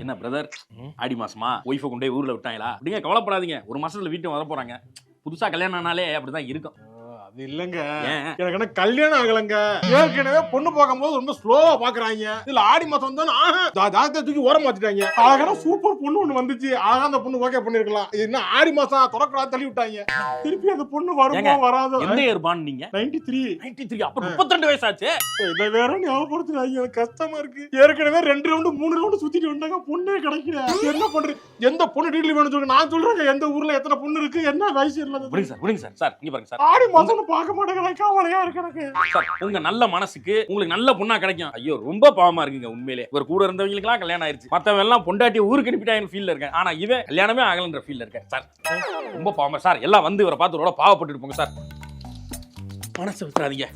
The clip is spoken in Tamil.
என்ன பிரதர், ஆடி மாசமா ஒய்ஃபை கொண்டு போய் ஊர்ல விட்டாங்களா? அப்படிங்க கவலைப்படாதீங்க, ஒரு மாசத்துல வீட்டு வர போறாங்க. புதுசா கல்யாணம் ஆனாலே அப்படிதான் இருக்கும். அது இல்லங்க, ஏன்? எனக்கு என்ன கல்யாணம் ஆகலங்க. ஏற்கனவே பொண்ணு பார்க்கும்போது ரொம்ப ஸ்லோவா பாக்குறாங்க. இதுல ஆடி மாசம் வந்தா ஜாதகத்தை தூக்கி ஓரம் மாத்திட்டாங்க. அழகான சூப்பர் பொண்ணு ஒண்ணு வந்துச்சு. அழகா அந்த பொண்ணு ஓகே பண்ணிருக்கலாம். இது என்ன ஆடி மாசம் திறக்கறா தள்ளி விட்டாங்க. திருப்பி அந்த பொண்ணு வருமா வராதோ? எந்த இயர் பான் நீங்க? 93. அப்ப 32 வயசாச்சு. இதை வேற ஞாபகப்படுத்துறாங்க, எனக்கு கஷ்டமா இருக்கு. ஏற்கனவே 2 ரவுண்டு 3 ரவுண்டு சுத்திட்டு வந்தாங்க, பொண்ணே கிடைக்கல. என்ன பண்றது? எந்த பொண்ணு டீட்டெயில் வேணும் சொல்லுங்க, நான் சொல்றேன். எந்த ஊர்ல எத்தனை பொண்ணு இருக்கு, என்ன வயசு இல்ல. விடுங்க சார், இங்க பாருங்க சார். ஆடி மாசம் பார்க்க மாட்டேங்கிறாங்க, கவலையா இருக்கு எனக்கு. சார், உங்க நல்ல மனசுக்கு உங்களுக்கு நல்ல பொண்ணா கிடைக்கும். ஐயோ ரொம்ப பாவமா இருக்குங்க உண்மையிலே. ஒரு கூட இருந்தவங்களுக்கு எல்லாம் கல்யாணம் ஆயிருச்சு, மத்தவங்க எல்லாம் பொண்டாட்டி ஊருக்கு அனுப்பிட்டாங்க ஃபீல்ல இருக்கேன். ஆனா இவன் கல்யாணமே ஆகலன்ற ஃபீல்ல இருக்கேன் சார். ரொம்ப பாவமா சார். எல்லாம் வந்து இவரை பார்த்து ரொம்ப பாவப்பட்டு போங்க சார். மனசு விட்டுறாதீங்க.